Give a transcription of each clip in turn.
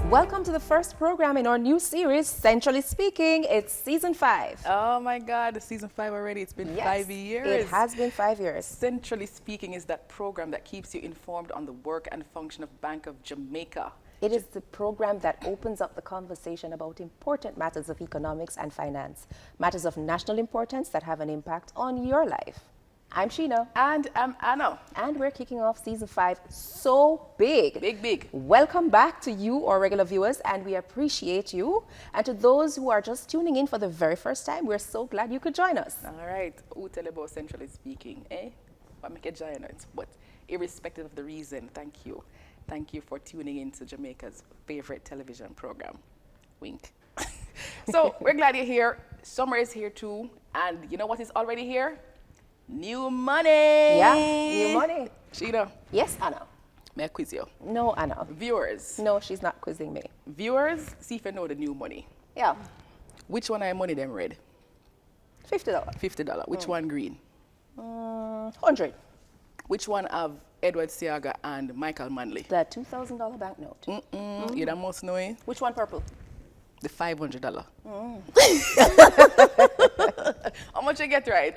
Welcome to the first program in our new series, Centrally Speaking. It's season 5. Oh my God, season 5 already. It's been 5 years. It has been 5 years. Centrally Speaking is that program that keeps you informed on the work and function of Bank of Jamaica. It is the program that opens up the conversation about important matters of economics and finance, matters of national importance that have an impact on your life. I'm Sheena. And I'm Anna. And we're kicking off season 5 so big. Big. Welcome back to you, our regular viewers, and we appreciate you. And to those who are just tuning in for the very first time, we're so glad you could join us. All right. Who tell about Centrally Speaking, eh? What make a join us? But irrespective of the reason, thank you. Thank you for tuning in to Jamaica's favorite television program. Wink. So we're glad you're here. Summer is here too. And you know what is already here? New money. Yeah, new money. Sheena. Yes, Anna. May I quiz you? No, Anna. Viewers. No, she's not quizzing me. Viewers, see if you know the new money. Yeah. Which one are money them red? $50. $50. Which one green? 100. Which one have Edward Siaga and Michael Manley? The $2,000 banknote. You don't must know it. Which one purple? The $500. How much you get right?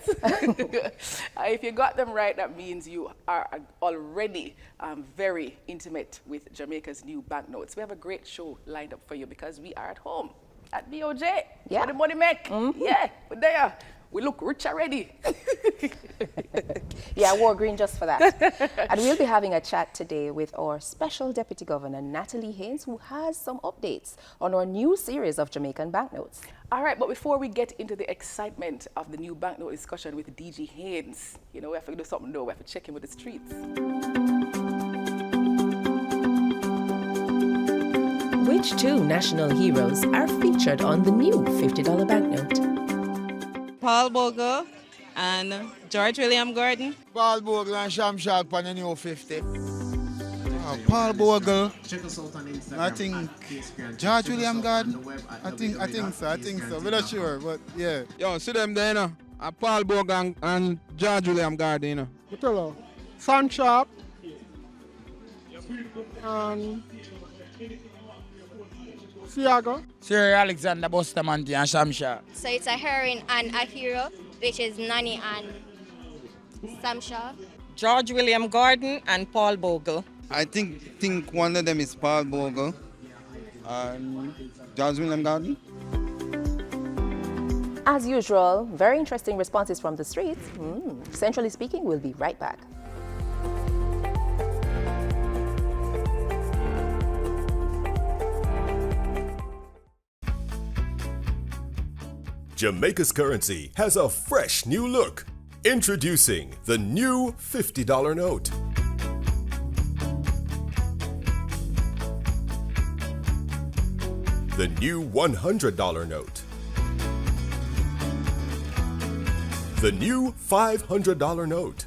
If you got them right, that means you are already very intimate with Jamaica's new banknotes. We have a great show lined up for you because we are at home at BOJ. Yeah. Where the money make. Yeah, we're there. We look rich already. Yeah, I wore green just for that. And we'll be having a chat today with our Special Deputy Governor, Natalie Haynes, who has some updates on our new series of Jamaican banknotes. All right, but before we get into the excitement of the new banknote discussion with DG Haynes, you know, we have to do something though. We have to check in with the streets. Which two national heroes are featured on the new $50 banknote? Paul Bogle and George William Gordon. Paul Bogle and Sham Shark on the new 50. Paul Bogle. I think George William Gordon. I think so. We're not sure, but yeah. Yo, see them there, you know. Paul Bogle and George William Gordon, you know. Hello. Sam Sharp. And Siaga. Sir Alexander Bustamante and Sham Shark. So it's a heroine and a hero, which is Nani and Samsha. George William Gordon and Paul Bogle. I think one of them is Paul Bogle and George William Gordon. As usual, very interesting responses from the streets. Centrally Speaking, we'll be right back. Jamaica's currency has a fresh new look. Introducing the new $50 note. The new $100 note. The new $500 note.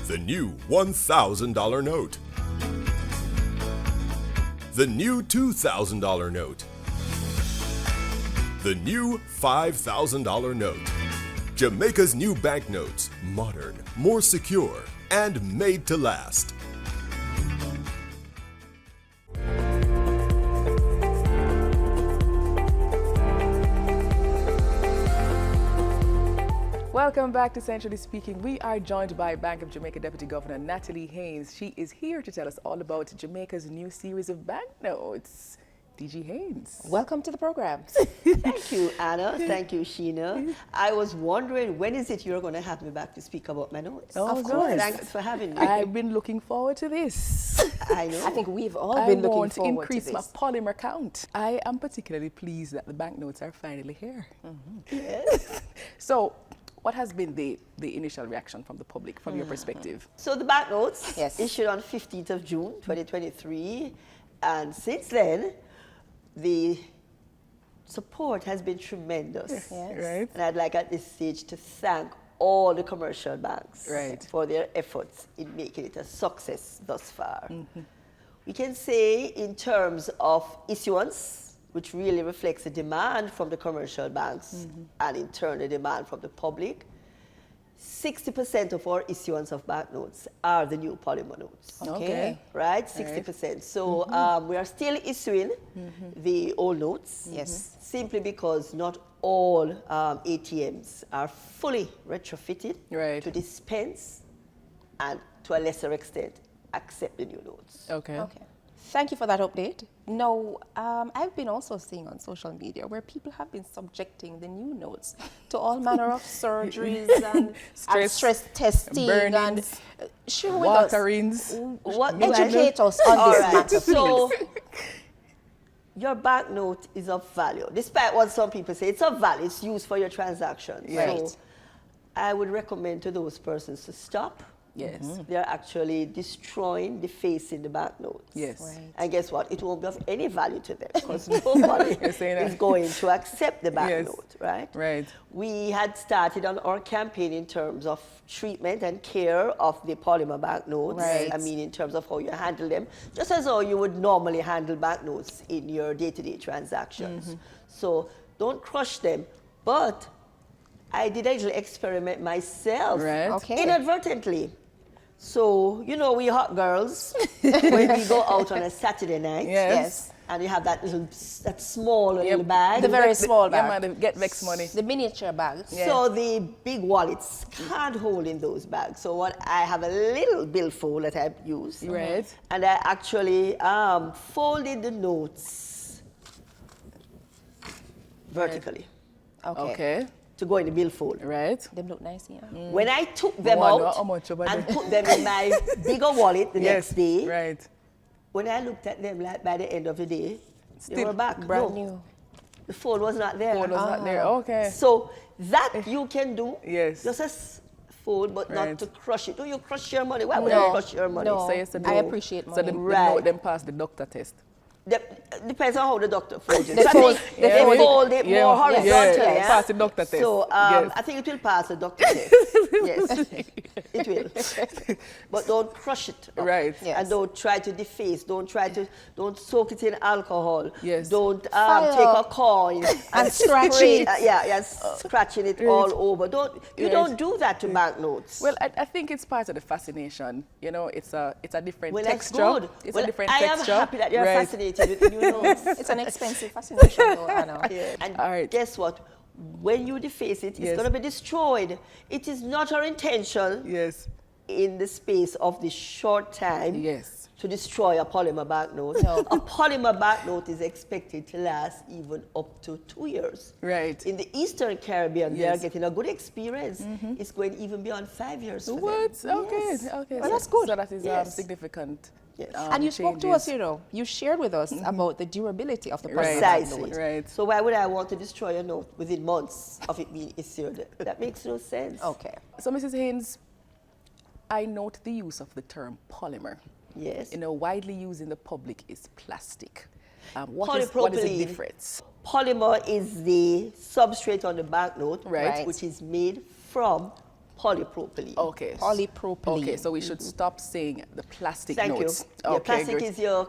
The new $1,000 note. The new $2,000 note. The new $5,000 note. Jamaica's new banknotes, modern, more secure, and made to last. Welcome back to Centrally Speaking. We are joined by Bank of Jamaica Deputy Governor Natalie Haynes. She is here to tell us all about Jamaica's new series of banknotes. DG Haynes. Welcome to the program. Thank you, Anna. Thank you, Sheena. I was wondering, when is it you're going to have me back to speak about my notes? Oh, of course. Thanks for having me. I've been looking forward to this. I know. I think we've all been looking forward to this. I want to increase my polymer count. I am particularly pleased that the banknotes are finally here. Yes. So, what has been the initial reaction from the public, from your perspective? So the banknotes Yes. issued on 15th of June, 2023. And since then, the support has been tremendous. Yes. Right. And I'd like at this stage to thank all the commercial banks for their efforts in making it a success thus far. We can say in terms of issuance, which really reflects the demand from the commercial banks and in turn the demand from the public, 60% of our issuance of banknotes are the new polymer notes. Okay. Right? 60%. So we are still issuing the old notes. Yes. Simply because not all ATMs are fully retrofitted Right. to dispense and to a lesser extent accept the new notes. Okay. Okay. Thank you for that update. Now, I've been also seeing on social media where people have been subjecting the new notes to all manner of surgeries and stress testing burnings, and share with us. waterings. Educate us on All this right. matter, So please. your banknote is of value, despite what some people say. It's of value. It's used for your transactions. Right. So I would recommend to those persons to stop. Yes. They're actually destroying, defacing the banknotes. Yes. Right. And guess what? It won't be of any value to them because nobody You're saying that. is going to accept the banknote, right? Right. We had started on our campaign in terms of treatment and care of the polymer banknotes. Right. I mean, in terms of how you handle them, just as how you would normally handle banknotes in your day-to-day transactions. So don't crush them. But I did a little experiment myself, Right. Okay. inadvertently. So, you know, we hot girls, when we go out on a Saturday night, Yes. and you have that little, that small little bag. The very small Yeah, bag. man, the get vex money. The miniature bags. Yeah. So the big wallets can't hold in those bags. So what I have a little billfold that I use. Right. And I actually folded the notes vertically Okay. Okay. to go in the billfold. Right. Them look nice, yeah. When I took them wonder out how much over and there. put them in my bigger wallet the next day, Right. when I looked at them like by the end of the day, they Still were back. Brand No, new. the fold was not there. Fold was not there. Okay. So that you can do. Yes. Just as fold, but Right. not to crush it. Do you crush your money? Why would No. you crush your money? No. So yes, I appreciate So the money. Right. note them pass the doctor test. Depends on how the doctor folds it. They So I fold- think they they fold it- fold it yeah, more yeah, horizontally. yeah. Pass the doctor test. So Yes. I think it will pass the doctor test. Yes, it will. But don't crush it up. Right. Yes. And don't try to deface. Don't soak it in alcohol. Yes. Don't Fire take a coin and scratch spray it. scratching it all over. You Right. don't do that to banknotes. Well, I think it's part of the fascination. You know, it's a different Well, that's texture. good. It's Well, a different I texture. am happy that you're Right. fascinated with the new notes. It's an expensive fascination, though, Anna. Yeah. And All right. guess what? When you deface it, it's Yes. going to be destroyed. It is not our intention Yes. in the space of this short time Yes. to destroy a polymer banknote. No. A polymer banknote is expected to last even up to 2 years. Right. In the Eastern Caribbean, they are Yes. getting a good experience. It's going even beyond 5 years for them. What? Okay. Yes. Okay. Well, so, that's good. So that is Yes. significant. Yes. And you spoke to us, changes. you know, you shared with us about the durability of the Right. polymer Precisely. banknote. Right. So why would I want to destroy a note within months of it being issued? That makes no sense. Okay. So, Mrs. Haynes, I note the use of the term polymer. Yes. You know, widely used in the public is plastic. What is the Polypropylene. difference? Polymer is the substrate on the banknote, Right. which is made from polypropylene. Okay. Polypropylene. Okay, so we should stop saying the plastic Thank notes. you. Your Okay, plastic great. is your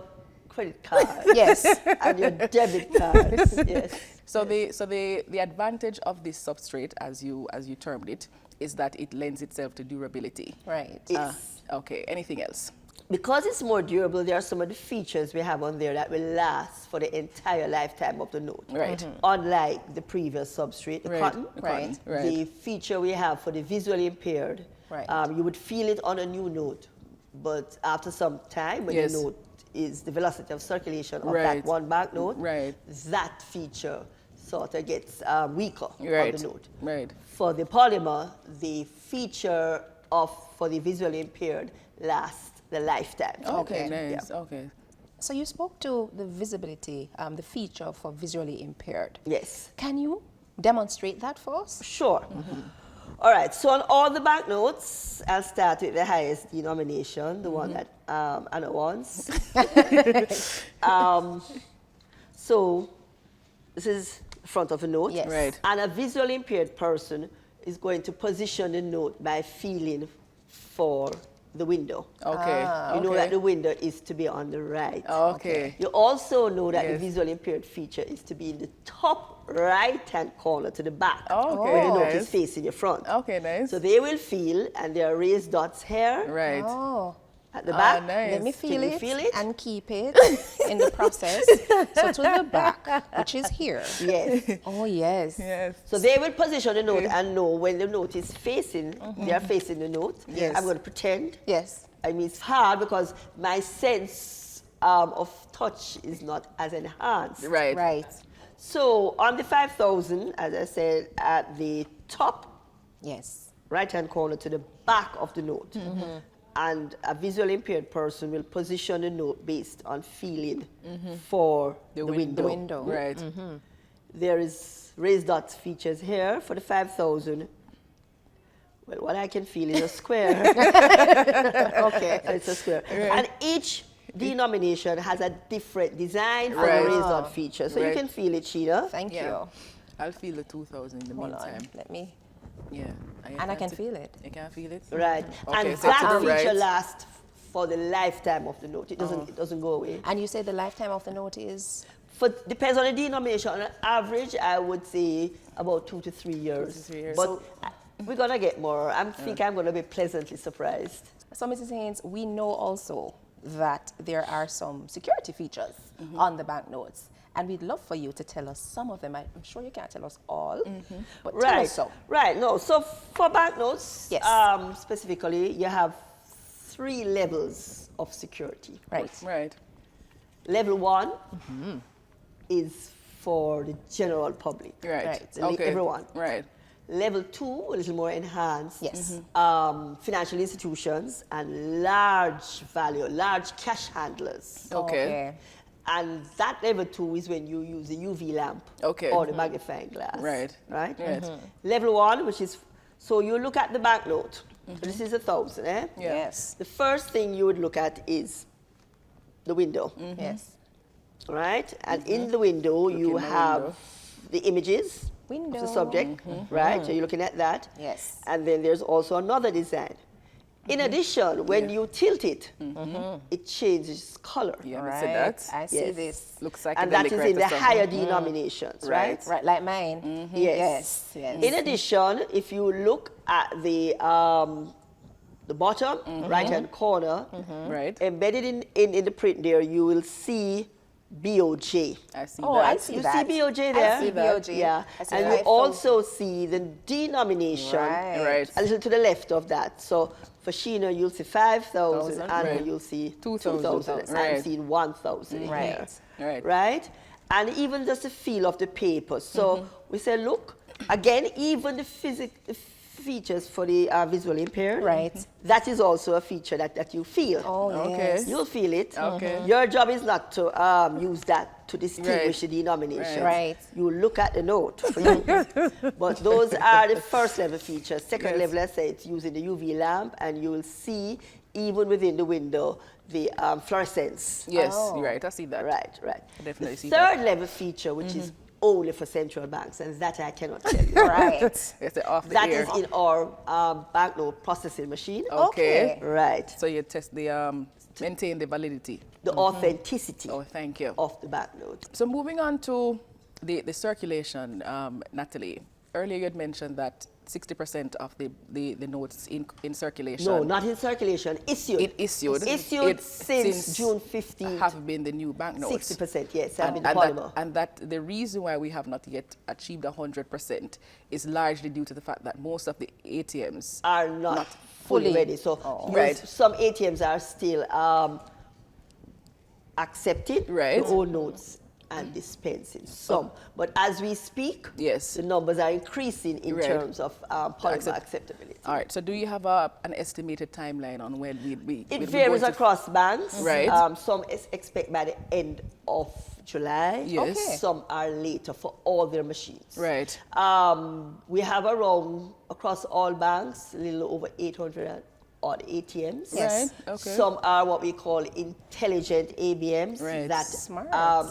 credit card Yes. and your debit cards. Yes. So the advantage of this substrate, as you termed it, is that it lends itself to durability. Right. It's- Okay. Anything else? Because it's more durable, there are some of the features we have on there that will last for the entire lifetime of the note. Right. Unlike the previous substrate, the Right. cotton. The Right. cotton, right. The feature we have for the visually impaired, Right. You would feel it on a new note, but after some time, when Yes. the note is the velocity of circulation of Right. that one banknote, Right. that feature sort of gets weaker Right. on the note. Right. For the polymer, the feature for the visually impaired lasts the lifetime. Okay. Okay. Nice. Okay. So you spoke to the visibility, the feature for visually impaired. Yes. Can you demonstrate that for us? Sure. All right, so on all the banknotes, I'll start with the highest denomination, the one that Anna wants. So this is the front of a note. Yes. Right. And a visually impaired person is going to position the note by feeling for the window. Okay. You know that the window is to be on the right. Okay. You also know that the Yes. visually impaired feature is to be in the top right-hand corner to the back, Okay, where the note nice. is facing your front. Okay, nice. So they will feel, and there are raised dots here Right. Oh, at the back. Nice. let me Can feel you it, feel it? and keep it in the process. So to the back, which is here. Yes. Oh, yes. Yes. So they will position the note and know when the note is facing, they are facing the note. Yes. I'm going to pretend. Yes. I mean, it's hard because my sense of touch is not as enhanced. Right. Right. So on the 5,000, as I said, at the top Yes. right-hand corner to the back of the note, and a visually impaired person will position the note based on feeling for the window. The window. Right. There is raised dots features here for the 5,000. Well, what I can feel is a square. Okay, so it's a square. And each denomination has a different design for Right. the raised dot feature. So you Right. can feel it, Sheena. Thank Yeah. you. I'll feel the 2,000 in the Hold meantime. on. Let me. Yeah. And I can feel it. You can feel it? Right. Okay, And so that to the feature right. lasts for the lifetime of the note. It doesn't go away. And you say the lifetime of the note is? Depends on the denomination. On average, I would say about 2 to 3 years. 2 to 3 years. But So- we're gonna get more. I think I'm gonna be pleasantly surprised. So, Mrs. Haynes, we know also that there are some security features on the banknotes. And we'd love for you to tell us some of them. I'm sure you can't tell us all, but tell Right. us some. Right. No. So for banknotes, Yes. specifically, you have 3 levels of security. Right. Right. Level 1 is for the general public. Right. Right. Okay. Everyone. Right. Level 2, a little more enhanced. Yes. Financial institutions and large cash handlers. Okay. And that level 2 is when you use a UV lamp Okay. or the magnifying glass. Right. Right? Right. Level 1, which is, so you look at the banknote. So this is 1,000, eh? Yeah. Yes. The first thing you would look at is the window, Yes. right? And in the window, you in the have window. the images Window. of the subject, right? So you're looking at that. Yes. And then there's also another design. In addition, when you tilt it, it changes color. Yeah, All I see right. that. I see Yes. this. Looks like And that is in the higher denominations, right? Right, like mine. Yes. Yes. Yes. In addition, if you look at the bottom right-hand corner, Right. embedded in the print there, you will see BOJ. I see Oh, that. I see You that. see BOJ there? I see BOJ. Yeah. I see And that. you also see the denomination Right. Right. a little to the left of that. So for Sheena, you'll see 5,000, and Right. you'll see 2,000. 2,000, Right. and see 1,000 Right. here. Right. Right? And even just the feel of the paper. So we say, look, again, even the features for the visually impaired. Right. That is also a feature that you feel. Oh, Okay. yes. You'll feel it. Okay. Your job is not to use that to distinguish Right. the denomination. Right. You look at the note for you. But those are the first level features. Second Yes. level, I say, it's using the UV lamp, and you will see, even within the window, the fluorescence. Yes, Oh. you're right. I see that. Right, right. I definitely the see third that. level feature, which is only for central banks, and that I cannot tell you. Right. It's off the That air. is in our banknote processing machine. Okay. Right. So you test the maintain the validity. The authenticity Oh, thank you. of the banknote. So moving on to the circulation, Natalie. Earlier you had mentioned that 60% of the notes in circulation. No, not in circulation. Issued. Issued Since June 15th. have been the new banknotes. 60%, yes, have been and polymer. that the reason why we have not yet achieved 100% is largely due to the fact that most of the ATMs Are not fully fully. ready. So Right. some ATMs are still accepting Right. the old notes and dispensing some. But as we speak, Yes. the numbers are increasing in Right. terms of polymer Accept- acceptability. All right. So do you have an estimated timeline on when we It varies across banks. Right. Some expect by the end of July. Yes. Okay. Some are later for all their machines. Right. We have around, across all banks, a little over 800 odd ATMs. Yes. Right, okay. Some are what we call intelligent ABMs Right. that Smart.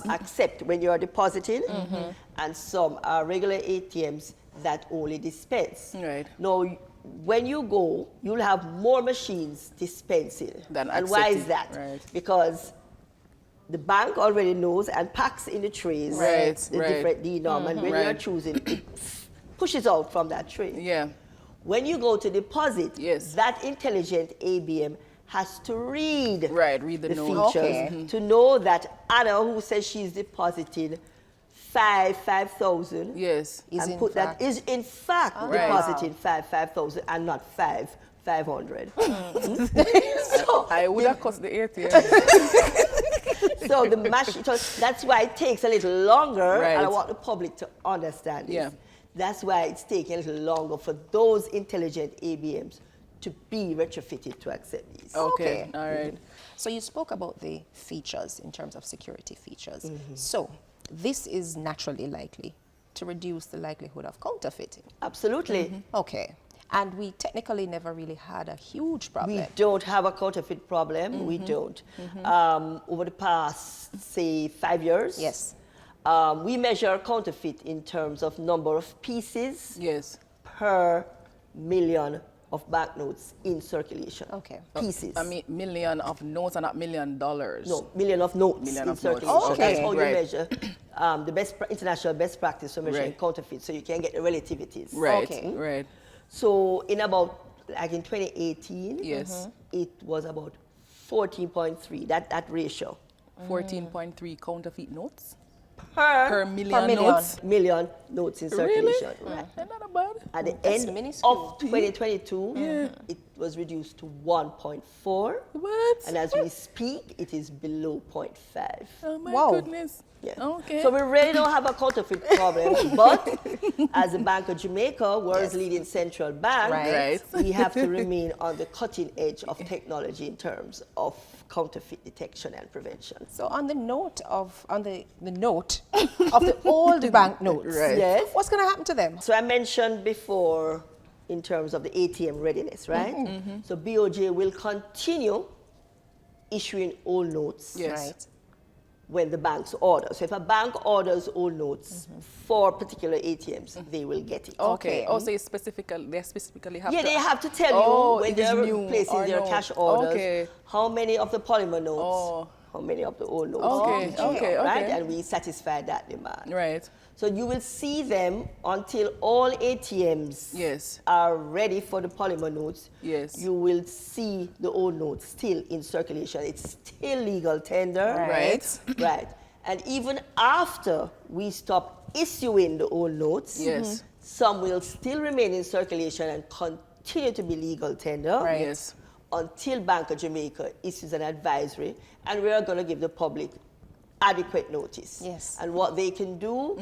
accept when you're depositing, and some are regular ATMs that only dispense. Right. Now, when you go, you'll have more machines dispensing. Than and why is accepting. that? Right. Because the bank already knows and packs in the trays Right, the right. different denom, and when you're Right. choosing, it pushes out from that tray. Yeah. When you go to deposit, Yes. that intelligent ABM has to read, Read the the note. features Okay. to know that Anna, who says she's deposited 5,000, Yes. Is and in put that fact- is in fact Right. depositing 5,000 and not 500. So I would have cost the ATM. So the machine, so that's why it takes a little longer, and I Right. want the public to understand this. Yeah. That's why it's taking a little longer for those intelligent ABMs to be retrofitted to accept these. Okay. All right. So you spoke about the features in terms of security features. So this is naturally likely to reduce the likelihood of counterfeiting. Absolutely. Okay. And we technically never really had a huge problem. We don't have a counterfeit problem. We don't. Over the past, say, 5 years, Yes. we measure counterfeit in terms of number of pieces Yes. per million of banknotes in circulation. Okay. Pieces. I mean, million of notes and not $1 million. No, million of notes Million in of notes. circulation. Okay. That's how you Right. measure the international best practice for measuring Right. counterfeit, so you can get the relativities. Right. Okay. Right. So in about, like in 2018, Yes. it was about 14.3, that ratio. 14.3 counterfeit notes Per per million million. notes. million notes in circulation. Really? Not bad. At the That's end minuscule. of 2022, it was reduced to 1.4. What? And as we speak, it is below 0.5. Oh my Wow. goodness. Yeah. Okay. So we really don't have a counterfeit problem, but as the Bank of Jamaica, world's leading central bank, Right. we have to remain on the cutting edge of technology in terms of counterfeit detection and prevention. So on the note of the note of the old banknotes, Right. Yes. what's going to happen to them? So I mentioned before in terms of the ATM readiness, right? So BOJ will continue issuing old notes Yes. Right. when the banks order. So if a bank orders old notes for particular ATMs, they will get it. Okay. Okay. Oh, so they specifically have Yeah, to. they have to tell Oh, you when it is they're new placing or their no. cash orders, Okay. how many of the polymer notes, Oh. how many of the old notes. Okay, each okay, year, right? okay. And we satisfy that demand. Right. So you will see them until all ATMs Yes. are ready for the polymer notes. Yes. You will see the old notes still in circulation. It's still legal tender. Right. Right. And even after we stop issuing the old notes, Yes. some will still remain in circulation and continue to be legal tender Right. Yes. until Bank of Jamaica issues an advisory, and we are going to give the public adequate notice. Yes. And what they can do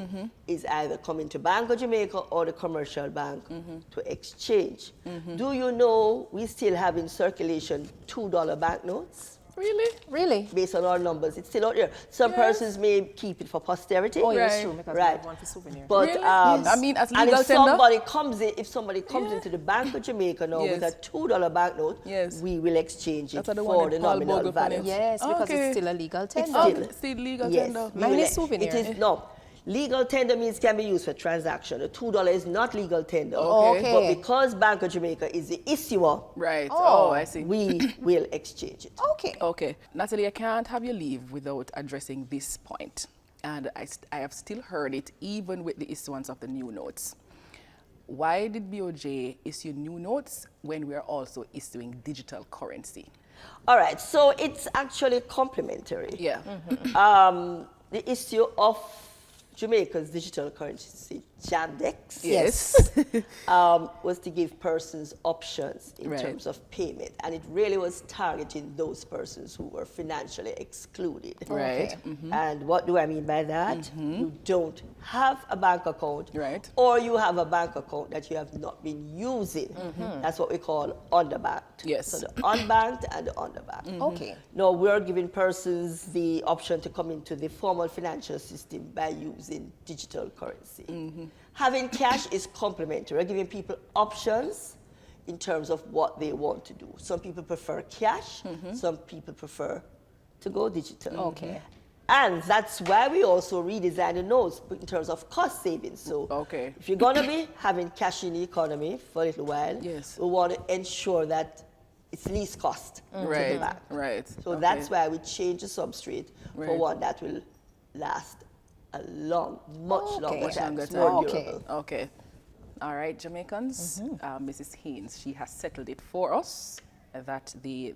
is either come into Bank of Jamaica or the commercial bank to exchange. Do you know we still have in circulation $2 banknotes? Really? Really? Based on our numbers, it's still out there. Some persons may keep it for posterity. Oh, yes, Right. true, because we Right. have one for souvenir. But Really? Yes. I mean, as and legal if tender? somebody comes in, if somebody comes into the Bank of Jamaica now with a Yes. $2 banknote, Yes. we will exchange it That's the one for in the Paul nominal Bogle value. Finance. Yes, because Okay. it's still a legal tender. Oh, Still. still legal Yes. tender. we Mine will- is souvenir. It is no. Legal tender means can be used for transaction. The $2 is not legal tender. Okay. But because Bank of Jamaica is the issuer, Right. Oh. Oh, I see. we will exchange it. Okay. Okay. Natalie, I can't have you leave without addressing this point. And I have still heard it even with the issuance of the new notes. Why did BOJ issue new notes when we are also issuing digital currency? All right, so it's actually complementary. Yeah. The issue of Jamaica's digital currency, JAMDEX, Yes. was to give persons options in Right. terms of payment. And it really was targeting those persons who were financially excluded. Right. Okay. And what do I mean by that? You don't have a bank account, Right. or you have a bank account that you have not been using. That's what we call underbanked. Yes. So the unbanked and the underbanked. Okay. No, we're giving persons the option to come into the formal financial system by using digital currency. Having cash is complementary. We're giving people options in terms of what they want to do. Some people prefer cash, some people prefer to go digital. Okay. And that's why we also redesign the notes in terms of cost savings. So Okay. if you're going to be having cash in the economy for a little while, Yes. we want to ensure that it's least cost to the Right, bank. right. So Okay. that's why we change the substrate for Right. one that will last a much longer Much time. longer It's more time. durable. Okay. All right, Jamaicans. Mrs. Haynes, she has settled it for us that the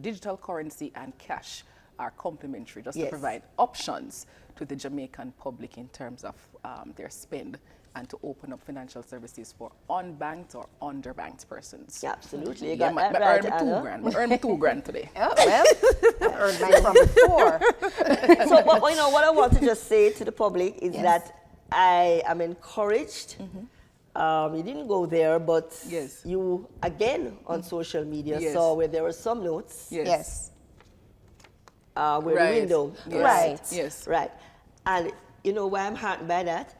digital currency and cash are complementary, just to Yes. provide options to the Jamaican public in terms of their spend and to open up financial services for unbanked or underbanked persons. Yeah, absolutely. You Yeah, got that I right, earned Anna. I earned $2,000 today. Oh, well, I earned mine from before. So, what I want to just say to the public is Yes. that I am encouraged. You didn't go there, but Yes. you, again, on social media, Yes. saw where there were some notes Yes. where Right. the window. Yes. Right. Yes. Right. And you know why I'm heartened by that?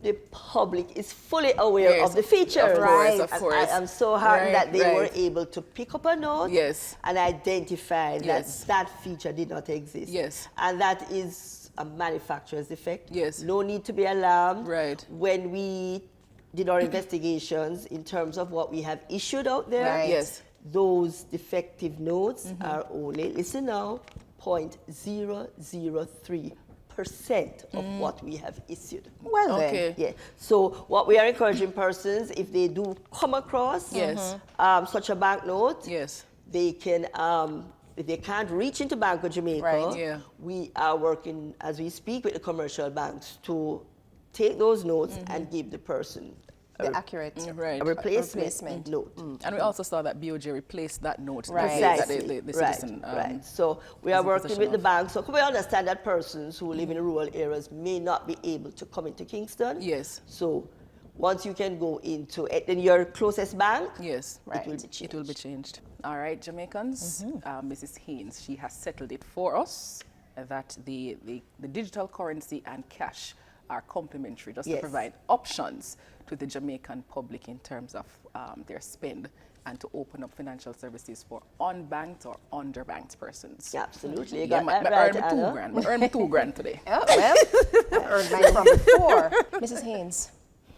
The public is fully aware Yes, of the features. of course, Right. of And course. I am so heartened Right, that they were right. able to pick up a note Yes. and identify Yes. that feature did not exist. Yes. And that is a manufacturer's defect. Yes. No need to be alarmed. Right. When we did our investigations in terms of what we have issued out there, Right. Yes. those defective notes are only, listen now, 0.003% of what we have issued. Well Okay. then. Yeah. So what we are encouraging persons, if they do come across Yes. such a banknote, Yes. they can, if they can't reach into Bank of Jamaica, Right. Yeah. we are working as we speak with the commercial banks to take those notes and give the person The accurate Right. a replacement, replacement. note. And we also saw that BOJ replaced that note Right. that Precisely. the right, citizen. right. So we are is in working possession with the of. bank. So we understand that persons who live in rural areas may not be able to come into Kingston. Yes. So once you can go into it, in your closest bank, Yes. it will be Right. changed. It will be changed. All right, Jamaicans. Mrs. Haynes, she has settled it for us that the digital currency and cash are complementary, just to Yes. provide options to the Jamaican public in terms of their spend and to open up financial services for unbanked or underbanked persons. Yeah, absolutely. You Yeah, got that I right, earned Anna. $2,000. I earned $2,000 today. Oh, well, I earned mine from before. Mrs. Haynes,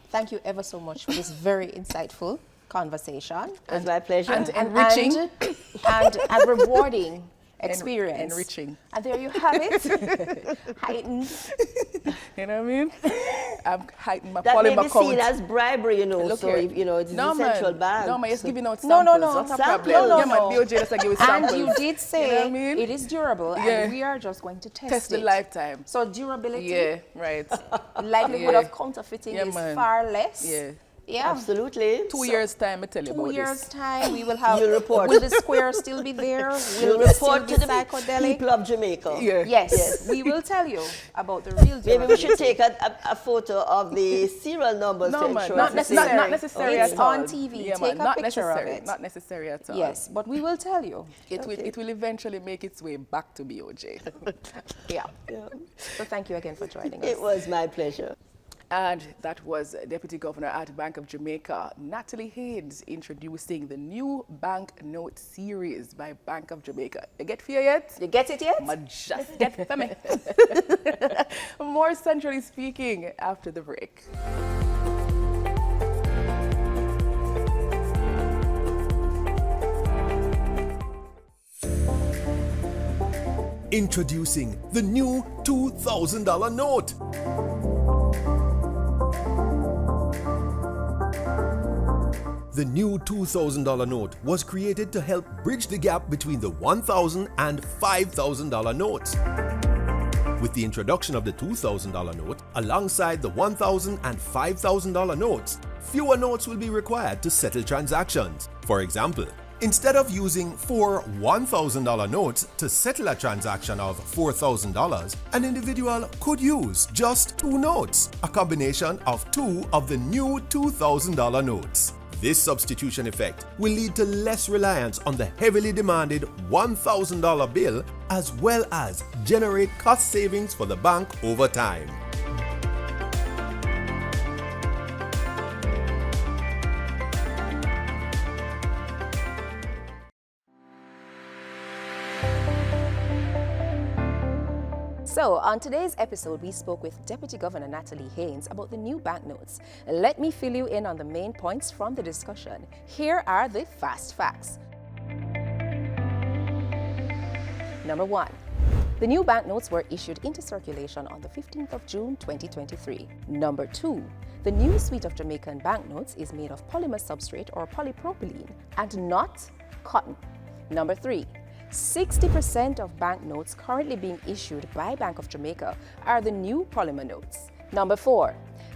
thank you ever so much for this very insightful conversation. It's my pleasure. and enriching. And rewarding experience. Enriching. And there you have it. Heightened. You know what I mean? I'm hiding my that may polymer be seen count. as bribery, you know. Look so here. if, you know, it's No, a central man. bank. No, man, it's so- giving out No, samples. no, no. What's the Sample. problem? No, Yeah, man, no. BOJ just give you samples. And you did say You know what I mean? it is durable, Yeah. and we are just going to test Test the it. lifetime. So durability, Yeah, right. likelihood Yeah. of counterfeiting Yeah, is man. far less. Yeah. Yeah. Absolutely. 2 years time, I tell you 2 about years this. time, we will have. You'll report. Will the square still be there? We'll Will it still report be to the psychedelic? people of Jamaica. Yeah. Yes, we will tell you about the real. Maybe we should durability. take a photo of the serial numbers No, to man, ensure not, it's necessary. the not same. necessary It's at all. on TV. Yeah, Take man, a not picture of necessary. it. Not necessary at all. Yes, but we will tell you. It will eventually make its way back to BOJ. Yeah. Yeah. So thank you again for joining us. It was my pleasure. And that was Deputy Governor at Bank of Jamaica, Natalie Haynes, introducing the new Banknote series by Bank of Jamaica. You get fear yet? You get it yet? Ma just get for me. More centrally speaking after the break. Introducing the new $2,000 note. The new $2,000 note was created to help bridge the gap between the $1,000 and $5,000 notes. With the introduction of the $2,000 note alongside the $1,000 and $5,000 notes, fewer notes will be required to settle transactions. For example, instead of using 4 $1,000 notes to settle a transaction of $4,000, an individual could use just 2 notes, a combination of 2 of the new $2,000 notes. This substitution effect will lead to less reliance on the heavily demanded $1,000 bill, as well as generate cost savings for the bank over time. So, on today's episode, we spoke with Deputy Governor Natalie Haynes about the new banknotes. Let me fill you in on the main points from the discussion. Here are the fast facts. Number 1. The new banknotes were issued into circulation on the 15th of June 2023. Number 2. The new suite of Jamaican banknotes is made of polymer substrate or polypropylene and not cotton. Number 3. 60% of banknotes currently being issued by Bank of Jamaica are the new polymer notes. Number 4.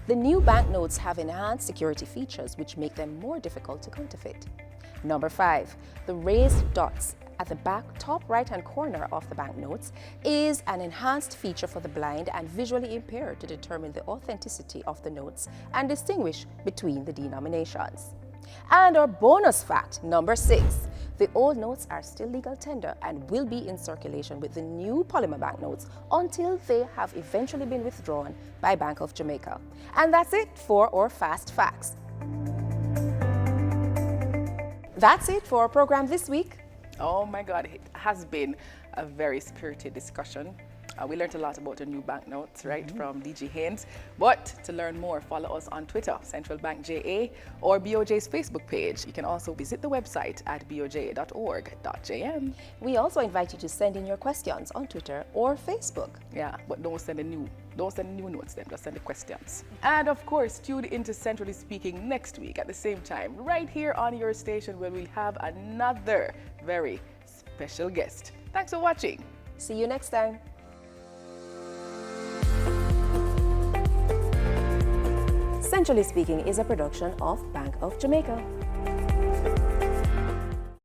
The new banknotes have enhanced security features which make them more difficult to counterfeit. Number 5. The raised dots at the back top right-hand corner of the banknotes is an enhanced feature for the blind and visually impaired to determine the authenticity of the notes and distinguish between the denominations. And our bonus fact, number 6. The old notes are still legal tender and will be in circulation with the new polymer banknotes until they have eventually been withdrawn by Bank of Jamaica. And that's it for our fast facts. That's it for our program this week. Oh my God, it has been a very spirited discussion. We learned a lot about the new banknotes, right, from DG Haynes. But to learn more, follow us on Twitter, Central Bank JA, or BOJ's Facebook page. You can also visit the website at boj.org.jm. We also invite you to send in your questions on Twitter or Facebook. Yeah, but don't send the new notes then, just send the questions. And of course, tune into Centrally Speaking next week at the same time, right here on your station, where we'll have another very special guest. Thanks for watching. See you next time. Centrally Speaking is a production of Bank of Jamaica.